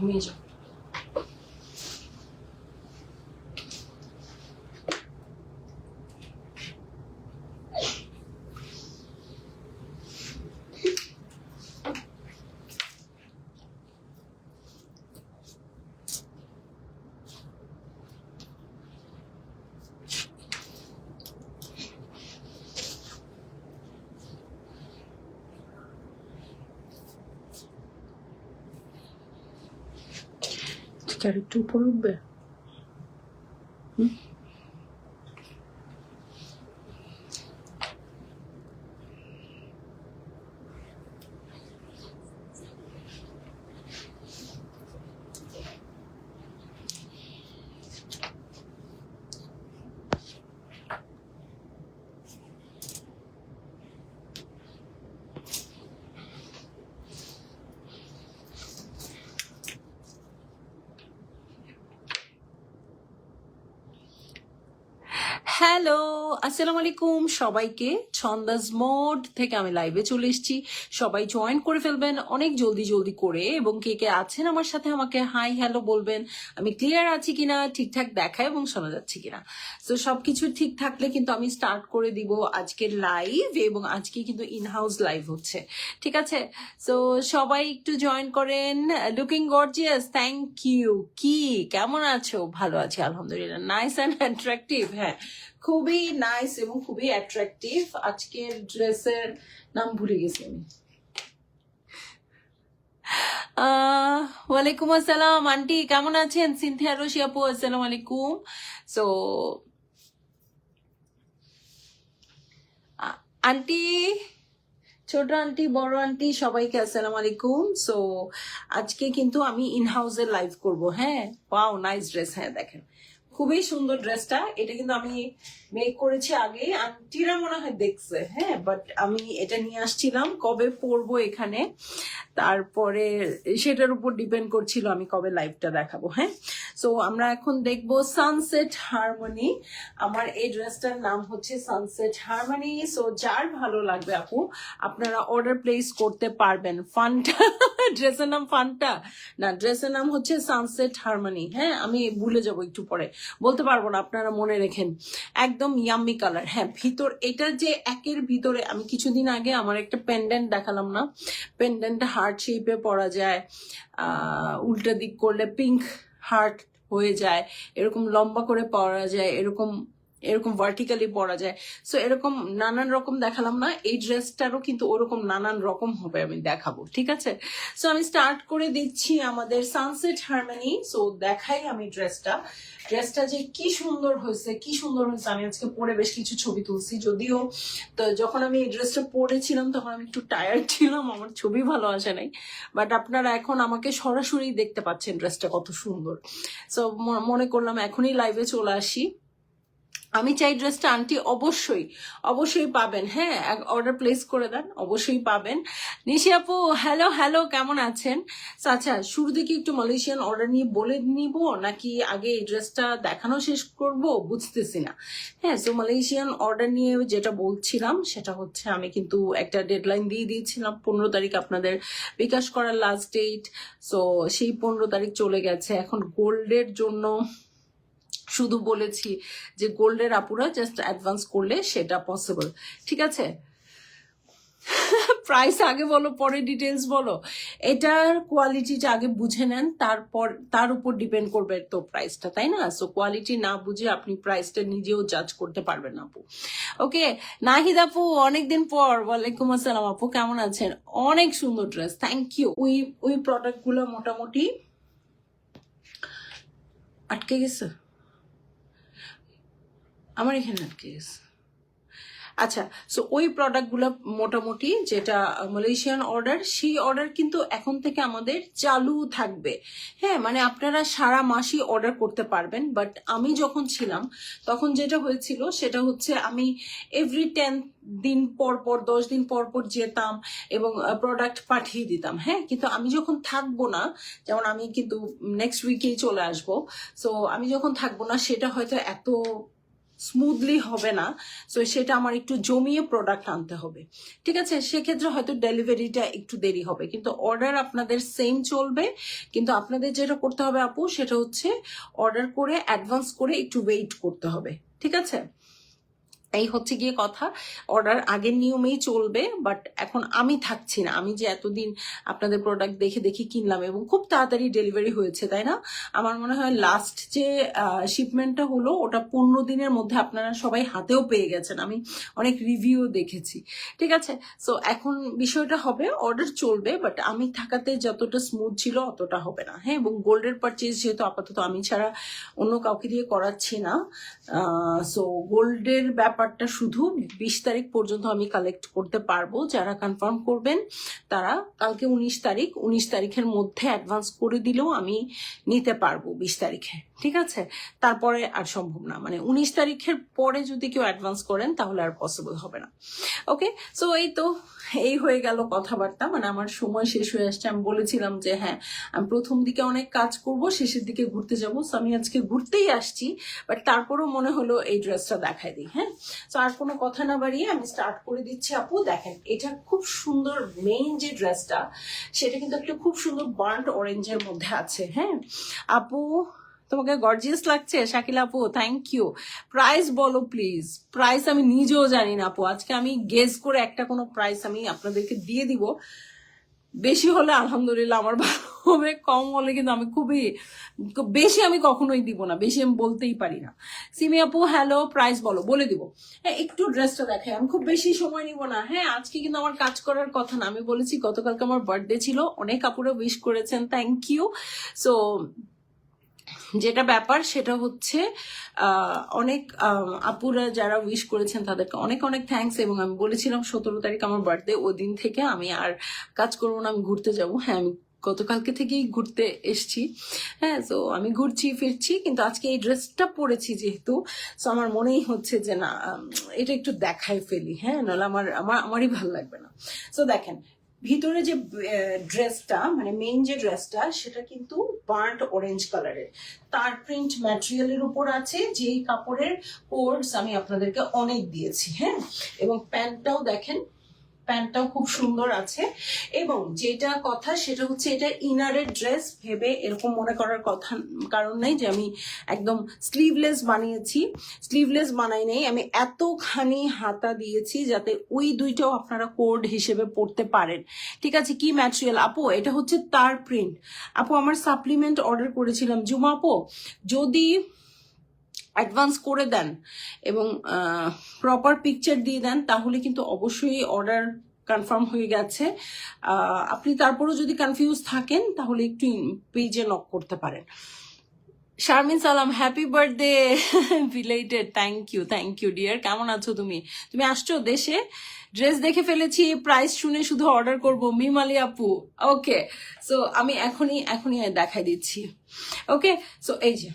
ঘুমিয়ে যাও। আর একটু উপরে উঠবে। হ্যালো, আসসালামু আলাইকুম সবাইকে। ছন্দাস মোড থেকে আমি লাইভে চলে এসেছি। সবাই জয়েন করে ফেলবেন অনেক জলদি জলদি করে, এবং কে কে আছেন আমার সাথে আমাকে হাই হ্যালো বলবেন। আমি ক্লিয়ার আছি কিনা, ঠিকঠাক দেখায় এবং শোনা যাচ্ছে কিনা। তো সবকিছু ঠিক থাকলে কিন্তু আমি স্টার্ট করে দিব আজকের লাইভ, এবং আজকে কিন্তু ইনহাউস লাইভ হচ্ছে, ঠিক আছে? তো সবাই একটু জয়েন করেন। Looking gorgeous, thank you. কি কেমন আছো? ভালো আছি আলহামদুলিল্লাহ। নাইস অ্যান্ড অ্যাট্রাকটিভ, হ্যাঁ খুবই নাইস এবং খুবই অ্যাট্রাকটিভ। আজকের ড্রেসের নাম ভুলে গেছি আমি। ওয়ালাইকুম আসসালাম আন্টি, কেমন আছেন? সিনথিয়া রশি আপু, আসসালামু আলাইকুম। সো আন্টি, ছোট আন্টি, বড় আন্টি, সবাইকে আসসালামু আলাইকুম। সো আজকে কিন্তু আমি ইনহাউসের লাইভ করব। হ্যাঁ, ওয়াও নাইস ড্রেস। হ্যাঁ দেখেন খুবই সুন্দর ড্রেসটা। এটা কিন্তু আমি মেক করেছি আগে, আন্টিরা মনে হয় দেখছে। হ্যাঁ, বাট আমি এটা নিয়ে আসছিলাম কবে পরবো এখানে, তারপরে সেটার উপর ডিপেন্ড করছিল আমি কবে লাইভটা দেখাবো। হ্যাঁ, সো আমরা এখন দেখবো সানসেট হারমোনি। আমার এই ড্রেসটার নাম হচ্ছে সানসেট হারমোনি। সো যার ভালো লাগবে আপু আপনারা অর্ডার প্লেস করতে পারবেন। ফান্টা ড্রেসের নাম ফান্টা না, ড্রেসের নাম হচ্ছে সানসেট হারমোনি। হ্যাঁ, আমি ভুলে যাবো একটু পরে, বলতে পারবো না, আপনারা মনে রেখেন। একদম ইয়াম্মি কালার। হ্যাঁ, ভিতর এটা যে একের ভিতরে, আমি কিছুদিন আগে আমার একটা পেন্ডেন্ট দেখালাম না, পেন্ডেন্টটা হার্ট শেপে পরা যায়, উল্টা দিক করলে পিঙ্ক হার্ট হয়ে যায়, এরকম লম্বা করে পরা যায়, এরকম এরকম ভার্টিক্যালি পরা যায়। সো এরকম নানান রকম দেখালাম না, এই ড্রেসটারও কিন্তু ওরকম নানান রকম হবে, আমি দেখাবো, ঠিক আছে? সো আমি স্টার্ট করে দিচ্ছি আমাদের সানসেট হারমোনি। সো দেখাই আমি ড্রেসটা যে কি সুন্দর হয়েছে, কি সুন্দর হয়েছে। আমি আজকে পরে বেশ কিছু ছবি তুলছি, যদিও তো যখন আমি এই ড্রেসটা পরেছিলাম তখন আমি একটু টায়ার্ড ছিলাম, আমার ছবি ভালো আসে নাই। বাট আপনারা এখন আমাকে সরাসরি দেখতে পাচ্ছেন ড্রেসটা কত সুন্দর। সো মনে করলাম এখনই লাইভে চলে আসি। আমি চাই ড্রেসটা আন্টি অবশ্যই অবশ্যই পাবেন। হ্যাঁ, অর্ডার প্লেস করে দেন, অবশ্যই পাবেন। নিশি আপু হ্যালো হ্যালো, কেমন আছেন? আচ্ছা, শুরু থেকে একটু মালয়েশিয়ান অর্ডার নিয়ে বলে নিব, নাকি আগে এই ড্রেসটা দেখানো শেষ করব, বুঝতেছি না। হ্যাঁ, সো মালয়েশিয়ান অর্ডার নিয়ে যেটা বলছিলাম সেটা হচ্ছে, আমি কিন্তু একটা ডেডলাইন দিয়ে দিয়েছিলাম 15 তারিখ আপনাদের বিকাশ করার লাস্ট ডেট। সো সেই 15 তারিখ চলে গেছে। এখন গোল্ডের জন্য শুধু বলেছি যে গোল্ডের আপুরা জাস্ট অ্যাডভান্স করলে সেটা পসিবল, ঠিক আছে? প্রাইস আগে বলো পরে ডিটেলস বলো। এটার কোয়ালিটিটা আগে বুঝে নেন, তারপর তার উপর ডিপেন্ড করবে তো প্রাইসটা, তাই না? সো কোয়ালিটি না বুঝে আপনি প্রাইসটা নিজেও জাজ করতে পারবেন আপু। ওকে, নাহিদ আপু অনেকদিন পর, ওয়ালাইকুম আসসালাম আপু, কেমন আছেন? অনেক সুন্দর ড্রেস, থ্যাংক ইউ। ওই প্রোডাক্টগুলো মোটামুটি আটকে গেছে, আমার এখানে আটকে গেছে। আচ্ছা, সো ওই প্রোডাক্টগুলো মোটামুটি যেটা মালয়েশিয়ান অর্ডার, সেই অর্ডার কিন্তু এখন থেকে আমাদের চালু থাকবে। হ্যাঁ, মানে আপনারা সারা মাসই অর্ডার করতে পারবেন। বাট আমি যখন ছিলাম তখন যেটা হয়েছিল সেটা হচ্ছে, আমি এভরি 10 দিন পর পর 10 দিন পর পর যেতাম এবং প্রোডাক্ট পাঠিয়ে দিতাম। হ্যাঁ, কিন্তু আমি যখন থাকবো না, যেমন আমি কিন্তু নেক্সট উইকেই চলে আসবো, সো আমি যখন থাকবো না সেটা হয়তো এত স্মুথলি হবে না, সো সেটা আমার একটু জমিয়ে প্রোডাক্ট আনতে হবে, ঠিক আছে? সেক্ষেত্রে হয়তো ডেলিভারিটা একটু দেরি হবে, কিন্তু অর্ডার আপনাদের সেম চলবে। কিন্তু আপনাদের যেটা করতে হবে আপু, সেটা হচ্ছে অর্ডার করে অ্যাডভান্স করে একটু ওয়েট করতে হবে, ঠিক আছে? এই হচ্ছে গিয়ে কথা। অর্ডার আগের নিয়মেই চলবে, বাট এখন আমি থাকছি না। আমি যে এতদিন আপনাদের প্রোডাক্ট দেখে দেখে কিনলাম এবং খুব তাড়াতাড়ি ডেলিভারি হয়েছে, তাই না? আমার মনে হয় লাস্ট যে শিপমেন্টটা হলো ওটা 15 দিনের মধ্যে আপনারা সবাই হাতেও পেয়ে গেছেন, আমি অনেক রিভিউ দেখেছি, ঠিক আছে? সো এখন বিষয়টা হবে অর্ডার চলবে, বাট আমি থাকাতে যতটা স্মুথ ছিল অতটা হবে না, হ্যাঁ? এবং গোল্ডের পারচেজ যেহেতু আপাতত আমি ছাড়া অন্য কাউকে দিয়ে করাচ্ছি না, সো গোল্ডের ব্যাপারটা শুধু 20 তারিখ পর্যন্ত আমি কালেক্ট করতে পারবো। যারা কনফার্ম করবেন তারা কালকে 19 তারিখের মধ্যে অ্যাডভান্স করে দিলেও আমি নিতে পারবো 20 তারিখে, ঠিক আছে? তারপরে আর সম্ভব না, মানে 19 তারিখের পরে যদি কেউ অ্যাডভান্স করেন তাহলে আর পসিবল হবে না। ওকে, সো এই তো এই হয়ে গেল কথাবার্তা। মানে আমার সময় শেষ হয়ে আসছে। আমি বলেছিলাম যে হ্যাঁ, আমি প্রথম দিকে অনেক কাজ করব, শেষের দিকে ঘুরতে যাব। সো আমি আজকে ঘুরতেই আসছি, বাট তারপরও মনে হলো এই ড্রেসটা দেখাই দিই, হ্যাঁ? তো আর কোনো কথা না বাড়িয়ে আমি স্টার্ট করে দিচ্ছি আপু। দেখেন, এটা খুব সুন্দর, মেইন যে ড্রেসটা সেটা কিন্তু একটা খুব সুন্দর বার্ন্ট অরেঞ্জের মধ্যে আছে, হ্যাঁ আপু? তোমাকে গর্জিয়াস লাগছে শাকিলা আপু, থ্যাংক ইউ। প্রাইস বলো প্লিজ। প্রাইস আমি নিজেও জানি না আপু, আজকে আমি গেস করে একটা কোনো প্রাইস আমি আপনাদেরকে দিয়ে দিব। বেশি হলে আলহামদুলিল্লাহ আমার ভালো হবে, কম হলে কিন্তু আমি খুবই বেশি আমি কখনোই দিব না, বেশি আমি বলতেই পারি না। সিমি আপু হ্যালো, প্রাইস বলো, বলে দিব। হ্যাঁ, একটু ড্রেসটা দেখাই, আমি খুব বেশি সময় নিব না। হ্যাঁ, আজকে কিন্তু আমার কাজ করার কথা না, আমি বলেছি গতকালকে আমার বার্থডে ছিল, অনেক আপুরা উইশ করেছেন, থ্যাংক ইউ। সো যেটা ব্যাপার সেটা হচ্ছে অনেক আপুরা যারা উইশ করেছেন তাদেরকে অনেক অনেক থ্যাঙ্কস। এবং আমি বলেছিলাম 17 তারিখ আমার বার্থডে, ওই দিন থেকে আমি আর কাজ করবো না, আমি ঘুরতে যাব। হ্যাঁ, আমি গতকালকে থেকেই ঘুরতে এসছি, হ্যাঁ। তো আমি ঘুরছি ফিরছি, কিন্তু আজকে এই ড্রেসটা পরেছি যেহেতু, সো আমার মনেই হচ্ছে যে না, এটা একটু দেখাই ফেলি, হ্যাঁ, নাহলে আমারই ভালো লাগবে না। সো দেখেন, ভিতরে যে ড্রেসটা, মানে মেইন যে ড্রেসটা, সেটা কিন্তু বার্ন্ট অরেঞ্জ কালারের, তার প্রিন্ট ম্যাটেরিয়ালের উপর আছে, যেই কাপড়ের কোডস আমি আপনাদেরকে অনেক দিয়েছি, হ্যাঁ। এবং প্যান্টটাও দেখেন, প্যান্টটাও খুব সুন্দর আছে। এবং যেটা কথা সেটা হচ্ছে এটা ইনারের ড্রেস ভেবে এরকম মনে করার কথা কারণ নেই যে আমি একদম স্লিভলেস বানিয়েছি। স্লিভলেস বানাই নেই, আমি এতখানি হাতা দিয়েছি যাতে ওই দুইটাও আপনারা কোড হিসেবে পড়তে পারেন, ঠিক আছে? কি ম্যাটেরিয়াল আপু? এটা হচ্ছে তার প্রিন্ট আপু। আমার সাপ্লিমেন্ট অর্ডার করেছিলাম জুমা আপু, যদি অ্যাডভান্স করে দেন এবং প্রপার পিকচার দিয়ে দেন তাহলে কিন্তু অবশ্যই অর্ডার কনফার্ম হয়ে গেছে। আপনি তারপরেও যদি কনফিউজ থাকেন তাহলে একটু পেজে নক করতে পারেন। শারমিন সালাম, happy birthday belated. Thank you dear. কেমন আছো তুমি? তুমি আসছো দেশে? ড্রেস দেখে ফেলেছি, প্রাইস শুনে শুধু অর্ডার করবো। মিমালি আপু, ওকে। সো আমি এখনই দেখাই দিচ্ছি। ওকে, সো এই যে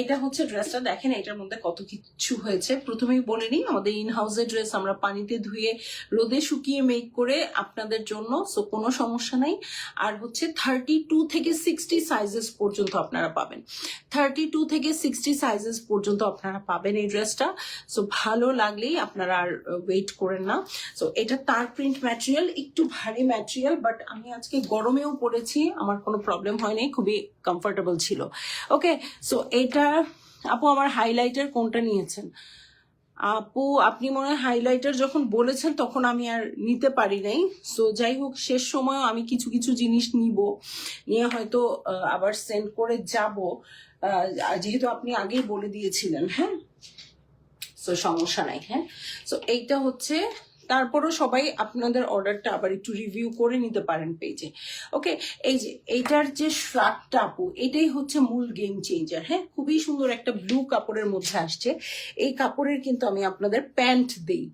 এটা হচ্ছে ড্রেসটা, দেখেন এটার মধ্যে কত কিছু হয়েছে। প্রথমেই বলে নিই, আমাদের ইন হাউসের ড্রেস আমরা পানিতে ধুয়ে রোদে শুকিয়ে মেক করে আপনাদের জন্য, সো কোনো সমস্যা নাই। আর হচ্ছে 32 থেকে 60 সাইজেস পর্যন্ত আপনারা পাবেন, 32 থেকে 60 সাইজেস পর্যন্ত আপনারা পাবেন এই ড্রেসটা। সো ভালো লাগলেই আপনারা আর ওয়েট করেন না। সো এটা তার প্রিন্ট ম্যাটেরিয়াল, একটু ভারী ম্যাটেরিয়াল, বাট আমি আজকে গরমেও পরেছি, আমার কোনো প্রবলেম হয়নি, খুবই কমফোর্টেবল ছিল। ওকে, সো এটা আপু আমার হাইলাইটার কোনটা নিয়েছেন? আপু আপনি মনে হয় হাইলাইটার যখন বলেছেন তখন আমি আর নিতে পারি নাই। সো যাই হোক, শেষ সময়ও আমি কিছু কিছু জিনিস নিয়ে হয়তো আবার সেন্ড করে যাব, যেহেতু আপনি আগেই বলে দিয়েছিলেন, হ্যাঁ। সো সমস্যা নাই, হ্যাঁ। সো এইটা হচ্ছে, তারপরও সবাই আপনাদের অর্ডারটা আবার একটু রিভিউ করে নিতে পারেন পেজে। ওকে, এই যে এইটার যে শ্রাগটা আপু, এটাই হচ্ছে মূল গেম চেঞ্জার, হ্যাঁ। খুবই সুন্দর একটা ব্লু কাপড়ের মধ্যে আসছে। এই কাপড়ের কিন্তু আমি আপনাদের প্যান্ট দিই,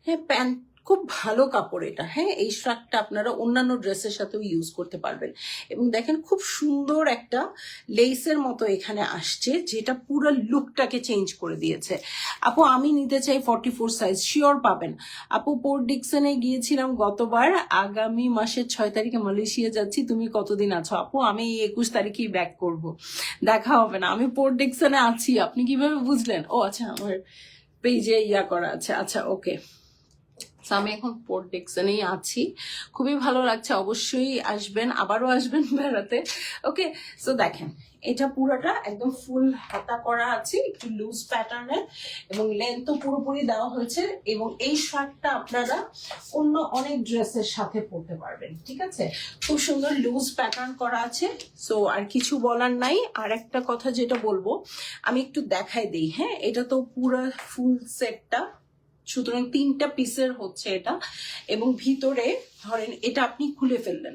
হ্যাঁ, প্যান্ট খুব ভালো কাপড় এটা, হ্যাঁ। এই শ্রাগটা আপনারা অন্যান্য ড্রেসের সাথেও ইউজ করতে পারবেন। এবং দেখেন খুব সুন্দর একটা লেসের মতো এখানে আসছে, যেটা পুরো লুকটাকে চেঞ্জ করে দিয়েছে। আপু আমি নিতে চাই 44 সাইজ, শিওর পাবেন আপু। পোর্ট ডিকসনে গিয়েছিলাম গতবার, আগামী মাসের 6 তারিখে মালয়েশিয়া যাচ্ছি। তুমি কতদিন আছো? আপু আমি 21 তারিখেই ব্যাক করব, দেখা হবে না। আমি পোর্ট ডিকসনে আছি, আপনি কিভাবে বুঝলেন? ও আচ্ছা, আমার পেজে ইয়া করা আছে। আচ্ছা ওকে, আমি এখন পোর্ট ডিকসনেই আছি, খুবই ভালো লাগছে। অবশ্যই আসবেন, আবারও আসবেন বেড়াতে। ওকে, সো দেখেন এটা পুরোটা একদম ফুল হাতা করা আছে, একটু লুজ প্যাটার্নের, এবং লেন্থও পুরোপুরি দেওয়া হয়েছে। এবং এই শার্টটা আপনারা অন্য অনেক ড্রেসের সাথে পরতে পারবেন, ঠিক আছে? খুব সুন্দর লুজ প্যাটার্ন করা আছে। সো আর কিছু বলার নাই। আর একটা কথা যেটা বলবো, আমি একটু দেখাই দিই। হ্যাঁ, এটা তো পুরো ফুল সেটটা, সুতরাং 3টা পিসের হচ্ছে এটা। এবং ভিতরে ধরেন এটা আপনি খুলে ফেললেন,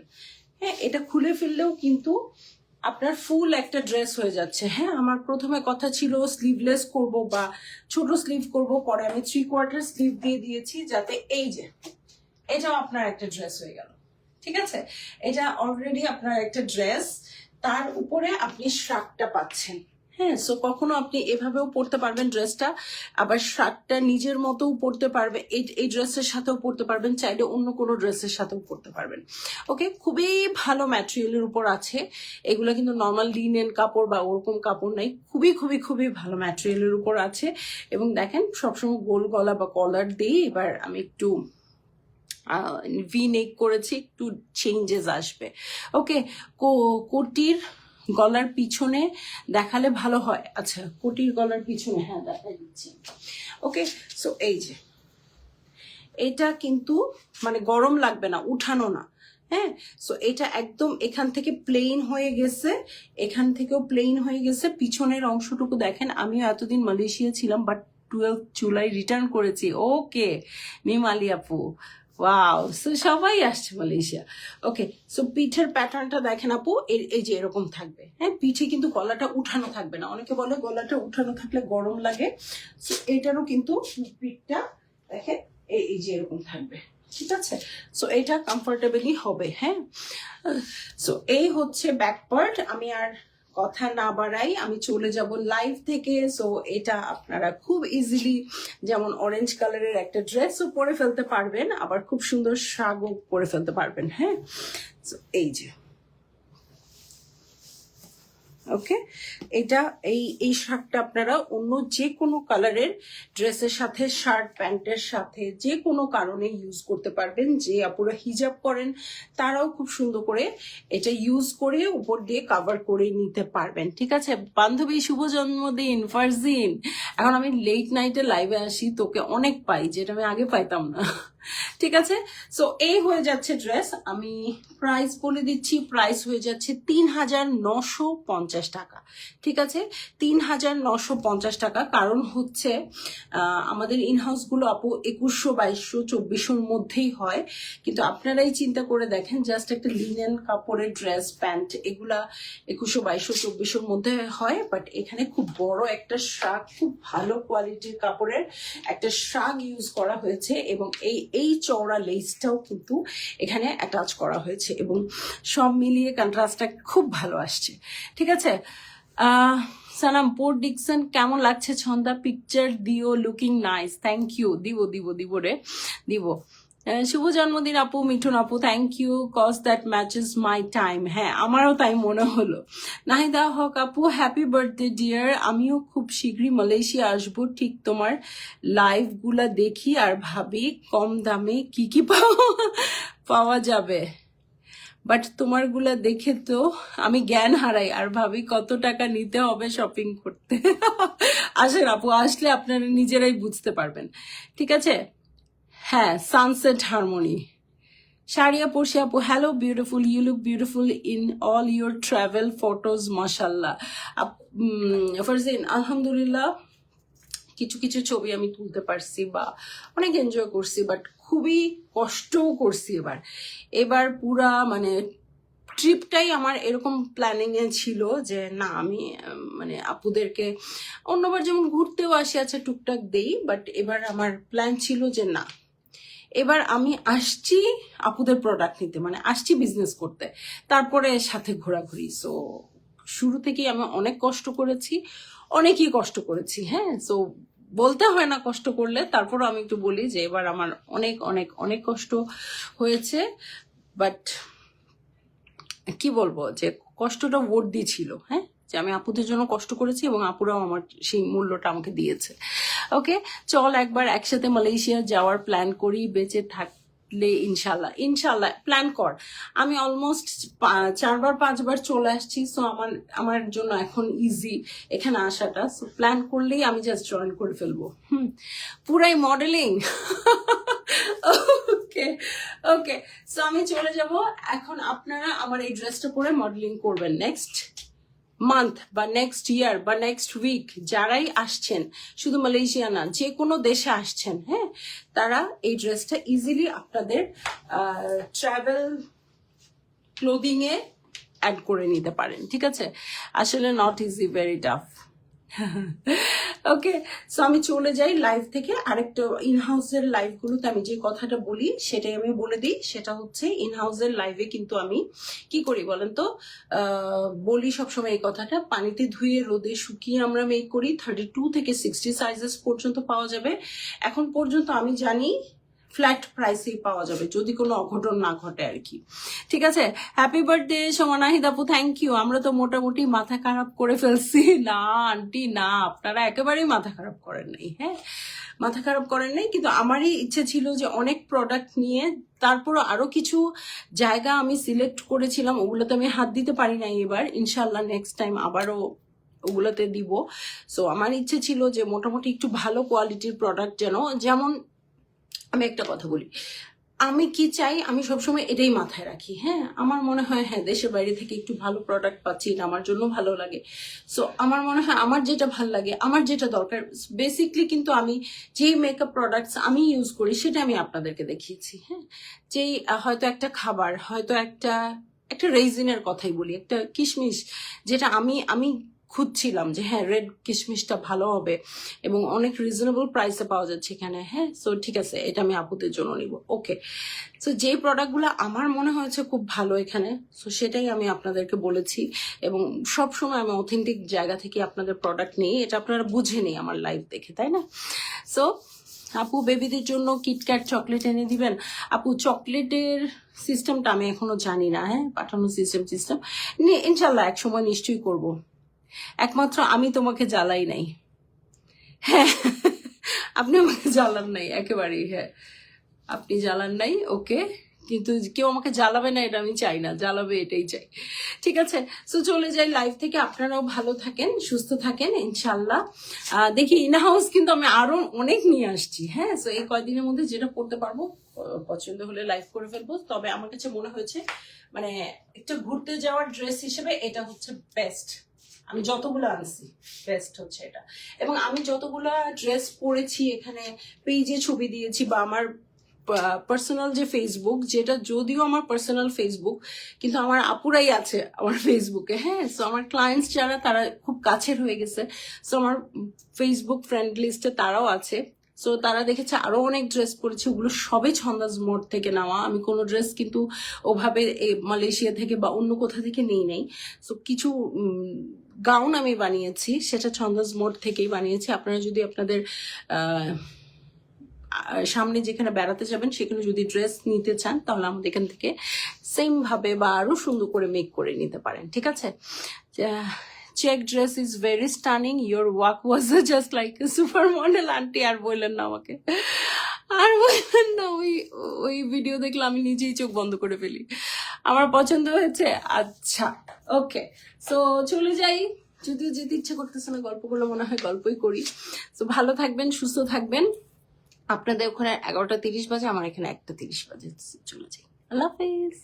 হ্যাঁ, এটা খুলে ফেললেও কিন্তু আপনার ফুল একটা ড্রেস হয়ে যাচ্ছে। হ্যাঁ, আমার প্রথমে কথা ছিল স্লিভলেস করব বা ছোট স্লিভ করব, পরে আমি 3/4 স্লিভ দিয়ে দিয়েছি, যাতে এই যে এটাও আপনার একটা ড্রেস হয়ে গেল, ঠিক আছে? এটা অলরেডি আপনার একটা ড্রেস, তার উপরে আপনি শার্টটা পাচ্ছেন। হ্যাঁ, সো কখনো আপনি এভাবেও পরতে পারবেন ড্রেসটা, আবার শার্টটা নিজের মতোও পরতে পারবে, এই ড্রেসের সাথেও পরতে পারবেন, চাইলে অন্য কোনো ড্রেসের সাথেও পরতে পারবেন। ওকে, খুবই ভালো ম্যাটেরিয়ালের উপর আছে এগুলো, কিন্তু নর্মাল লিনেন কাপড় বা ওরকম কাপড় নাই, খুবই খুবই খুবই ভালো ম্যাটেরিয়ালের উপর আছে। এবং দেখেন সবসময় গোল গলা বা কলার দিই, এবার আমি একটু ভি নেক করেছি, একটু চেঞ্জেস আসবে। ওকে, কোটির গলার পিছনে দেখালে ভালো হয়। আচ্ছা, কোটির গলার পিছনে হ্যাঁ দেখা দিচ্ছি। ওকে, সো এই যে এটা কিন্তু মানে গরম লাগবে না, উঠানো না। হ্যাঁ, সো এটা একদম এখান থেকে প্লেন হয়ে গেছে, এখান থেকেও প্লেন হয়ে গেছে। পিছনের অংশটুকু দেখেন, আমিও এতদিন মালয়েশিয়া ছিলাম, বাট 12 জুলাই রিটার্ন করেছি। ওকে মিম আলী আপু, ওয়াও, সো সবাই আসছে মালয়েশিয়া। ওকে, সো পিঠের প্যাটার্নটা দেখেন আপু, এই যে এরকম থাকবে। হ্যাঁ, পিঠে কিন্তু গলাটা উঠানো থাকবে না, অনেকে বলে গলাটা উঠানো থাকলে গরম লাগে। সো এটারও কিন্তু পিঠটা দেখেন এই যে এরকম থাকবে, ঠিক আছে? সো এটা কমফোর্টেবলি হবে। হ্যাঁ, সো এই হচ্ছে ব্যাক পার্ট। আমি আর কথা না বাড়াই, আমি চলে যাব লাইভ থেকে। সো এটা আপনারা খুব ইজিলি, যেমন অরেঞ্জ কালারের একটা ড্রেসও পরে ফেলতে পারবেন, আবার খুব সুন্দর শাগও পরে ফেলতে পারবেন। হ্যাঁ, সো এই যে ওকে, এটা এই শার্টটা আপনারা অন্য যে কোনো কালারের ড্রেসের সাথে, শার্ট প্যান্টের সাথে যে কোনো কারণে ইউজ করতে পারবেন। যে আপুরা হিজাব করেন তারাও খুব সুন্দর করে এটা ইউজ করে উপর দিয়ে কাভার করে নিতে পারবেন, ঠিক আছে? বান্ধবী শুভ জন্মদিন ফারজিন। এখন আমি লেট নাইটে লাইভে আসি, তোকে অনেক পাই, যেটা আমি আগে পাইতাম না, ঠিক আছে? সো এই হয়ে যাচ্ছে ড্রেস। আমি প্রাইস বলে দিচ্ছি, প্রাইস হয়ে যাচ্ছে ৩,৯৫০ টাকা, ঠিক আছে? ৩,৯৫০ টাকা। কারণ হচ্ছে আমাদের ইনহাউস গুলো আপু ২১০০, ২২০০, ২৪০০-র মধ্যেই হয়, কিন্তু আপনারাই চিন্তা করে দেখেন, জাস্ট একটা লিনেন কাপড়ের ড্রেস প্যান্ট এগুলা ২১০০, ২২০০, ২৪০০-র মধ্যে হয়, বাট এখানে খুব বড় একটা শাগ, খুব ভালো কোয়ালিটির কাপড়ের একটা শাগ ইউজ করা হয়েছে, এবং এই চওড়া লেসটাও কিন্তু এখানে অ্যাটাচ করা হয়েছে, এবং সব মিলিয়ে কন্ট্রাস্টটা খুব ভালো আসছে, ঠিক আছে? সালাম, পোর্ট ডিকসন কেমন লাগছে? ছন্দা পিকচার দিও, লুকিং নাইস। থ্যাংক ইউ, দিব রে, দিব। শুভ জন্মদিন আপু, মিঠুন আপু, thank you, cause that matches my time. হ্যাঁ, আমারও তাই মনে হলো। নাহিদা হক আপু, হ্যাপি বার্থডে ডিয়ার। আমিও খুব শীঘ্রই মালয়েশিয়া আসবো, ঠিক তোমার লাইভ গুলা দেখি আর ভাবি কম দামে কি কি পাওয়া যাবে, বাট তোমারগুলা দেখে তো আমি জ্ঞান হারাই আর ভাবি কত টাকা নিতে হবে শপিং করতে। আসেন আপু, আসলে আপনারা নিজেরাই বুঝতে পারবেন, ঠিক আছে? হ্যাঁ, সানসেট হারমোনি। শারিয়া পড়শি আপু, hello beautiful, you look beautiful in all your travel photos, মাশাল্লাহ। ফারজিন, আলহামদুলিল্লাহ, কিছু কিছু ছবি আমি তুলতে পারছি বা অনেক এনজয় করছি, বাট খুবই কষ্টও করছি। এবার পুরা মানে ট্রিপটাই আমার এরকম প্ল্যানিং এ ছিল যে না, আমি মানে আপুদেরকে অন্যবার যেমন ঘুরতেও আসি, আছে টুকটাক দেই, বাট এবার আমার প্ল্যান ছিল যে না, এবার আমি আসছি আপুদের প্রোডাক্ট নিতে, মানে আসছি বিজনেস করতে, তারপরে সাথে ঘোরাঘুরি। সো শুরু থেকেই আমি অনেক কষ্ট করেছি, অনেকই কষ্ট করেছি। হ্যাঁ, সো বলতে হয় না কষ্ট করলে, তারপরও আমি একটু বলি যে এবার আমার অনেক অনেক অনেক কষ্ট হয়েছে, বাট কি বলবো, যে কষ্টটা ওর্দি ছিল। হ্যাঁ, যে আমি আপুদের জন্য কষ্ট করেছি এবং আপুরাও আমার সেই মূল্যটা আমাকে দিয়েছে। ওকে, চল একবার একসাথে মালয়েশিয়া যাওয়ার প্ল্যান করি, বেঁচে থাকলে ইনশাল্লাহ। ইনশাল্লাহ প্ল্যান কর। আমি অলমোস্ট 4-5বার চলে আসছি, সো আমার জন্য এখন ইজি এখানে আসাটা। সো প্ল্যান করলেই আমি জাস্ট জয়েন করে ফেলবো। পুরাই মডেলিং। ওকে ওকে, সো আমি চলে যাব এখন। আপনারা আমার এই ড্রেসটা পরে মডেলিং করবেন নেক্সট মান্থ বা নেক্সট ইয়ার বা নেক্সট উইক। যারাই আসছেন, শুধু মালয়েশিয়া না, যে কোনো দেশে আসছেন, হ্যাঁ, তারা এই ড্রেসটা ইজিলি আপনাদের ট্রাভেল ক্লোদিং এ অ্যাড করে নিতে পারেন। ঠিক আছে, আসলে not easy, very tough. Okay, so আমি চলে যাই লাইভ থেকে। আরেকটা ইনহাউসের লাইভগুলোতে আমি যে কথাটা বলি সেটাই আমি বলে দিই। সেটা হচ্ছে ইনহাউসের লাইভে কিন্তু আমি কি করি বলেন তো, বলি সবসময় এই কথাটা, পানিতে ধুয়ে রোদে শুকিয়ে আমরা মেক করি। 32 থেকে 60 সাইজেস পর্যন্ত পাওয়া যাবে। এখন পর্যন্ত আমি জানি ফ্ল্যাট প্রাইসেই পাওয়া যাবে, যদি কোনো অঘটন না ঘটে আর কি। ঠিক আছে, হ্যাপি বার্থডে সোমানাহিদ আপু, থ্যাংক ইউ। আমরা তো মোটামুটি মাথা খারাপ করে ফেলছি। না আন্টি না, আপনারা একেবারেই মাথা খারাপ করেন নাই। হ্যাঁ, মাথা খারাপ করেন নাই, কিন্তু আমারই ইচ্ছে ছিল যে অনেক প্রোডাক্ট নিয়ে, তারপরও আরো কিছু জায়গা আমি সিলেক্ট করেছিলাম, ওগুলোতে আমি হাত দিতে পারি নাই এবার। ইনশাল্লাহ নেক্সট টাইম আবারও ওগুলোতে দিব। সো আমার ইচ্ছে ছিল যে মোটামুটি একটু ভালো কোয়ালিটির প্রোডাক্ট, যেমন আমি একটা কথা বলি, আমি কি চাই, আমি সবসময় এটাই মাথায় রাখি। হ্যাঁ, আমার মনে হয় হ্যাঁ, দেশের বাইরে থেকে একটু ভালো প্রোডাক্ট পাচ্ছি, এটা আমার জন্য ভালো লাগে। সো আমার মনে হয় আমার যেটা ভালো লাগে, আমার যেটা দরকার, বেসিকলি কিন্তু আমি যেই মেকআপ প্রোডাক্টস আমি ইউজ করি সেটা আমি আপনাদেরকে দেখিয়েছি। হ্যাঁ, যেই হয়তো একটা খাবার, হয়তো একটা রেজিনের কথাই বলি, একটা কিশমিশ, যেটা আমি খুঁজছিলাম যে হ্যাঁ রেড কিশমিশটা ভালো হবে এবং অনেক রিজনেবল প্রাইসে পাওয়া যাচ্ছে এখানে। হ্যাঁ, সো ঠিক আছে, এটা আমি আপুদের জন্য নিব। ওকে, সো যে প্রোডাক্টগুলো আমার মনে হয়েছে খুব ভালো এখানে, সো সেটাই আমি আপনাদেরকে বলেছি। এবং সব সময় আমি অথেন্টিক জায়গা থেকে আপনাদের প্রোডাক্ট নিই, এটা আপনারা বুঝে নিই আমার লাইভ দেখে, তাই না? সো আপু বেবিদের জন্য কিটক্যাট চকলেট এনে দিবেন। আপু চকলেটের সিস্টেমটা আমি এখনো জানি না, হ্যাঁ, পাঠানোর সিস্টেম ইনশাল্লাহ এক সময় নিশ্চয়ই করব। একমাত্র আমি তোমাকে জ্বালাই নাই। হ্যাঁ, আপনি আমাকে জ্বালান নাই একেবারেই। হ্যাঁ, আপনি জ্বালান নাই। ওকে, কিন্তু কেউ আমাকে জ্বালাবে না এটা আমি চাই না, জ্বালাবে এটাই চাই। ঠিক আছে, সো চলে যাই লাইভ থেকে। আপনারাও ভালো থাকেন, সুস্থ থাকেন ইনশাল্লাহ। দেখি ইনহাউস কিন্তু আমি আরো অনেক নিয়ে আসছি। হ্যাঁ, সো এই কয়দিনের মধ্যে যেটা করতে পারবো, পছন্দ হলে লাইভ করে ফেলবো। তবে আমার কাছে মনে হয়েছে মানে একটা ঘুরতে যাওয়ার ড্রেস হিসেবে এটা হচ্ছে বেস্ট। আমি যতগুলো আনছি বেস্ট হচ্ছে এটা। এবং আমি যতগুলো ড্রেস পরেছি এখানে পেজে ছবি দিয়েছি, বা আমার পার্সোনাল যে ফেসবুক, যেটা যদিও আমার পার্সোনাল ফেসবুক, কিন্তু আমার আপুরাই আছে আমার ফেসবুকে। হ্যাঁ, সো আমার ক্লায়েন্টস যারা, তারা খুব কাছের হয়ে গেছে। সো আমার ফেসবুক ফ্রেন্ড লিস্টে তারাও আছে। সো তারা দেখেছে আরো অনেক ড্রেস পরেছি, ওগুলো সবই ছন্দাজ মোড় থেকে নেওয়া। আমি কোনো ড্রেস কিন্তু ওভাবে মালয়েশিয়া থেকে বা অন্য কোথা থেকে নেই নাই। সো কিছু গাউন আমি বানিয়েছি, সেটা ছন্দাজ মোড় থেকেই বানিয়েছি। আপনারা যদি আপনাদের সামনে যেখানে বেড়াতে যাবেন সেখানে যদি ড্রেস নিতে চান, তাহলে আমাদের এখান থেকে সেম ভাবে বা আরো সুন্দর করে মেক করে নিতে পারেন। ঠিক আছে, check dress is very stunning, your work was just like a super model. Aunty আর বললেন না আমাকে, আর বললেন না। ওই ভিডিও দেখলে আমি নিজেই চোখ বন্ধ করে ফেলি। আমার পছন্দ হয়েছে। আচ্ছা, ওকে, সো চলে যাই। যদিও যেতে ইচ্ছা করতেছে না, গল্পগুলো মনে হয় গল্পই করি। তো ভালো থাকবেন, সুস্থ থাকবেন। আপনাদের ওখানে 11:30 বাজে, আমার এখানে 1:30 বাজে। চলে যাই। আল্লাহ হাফেজ।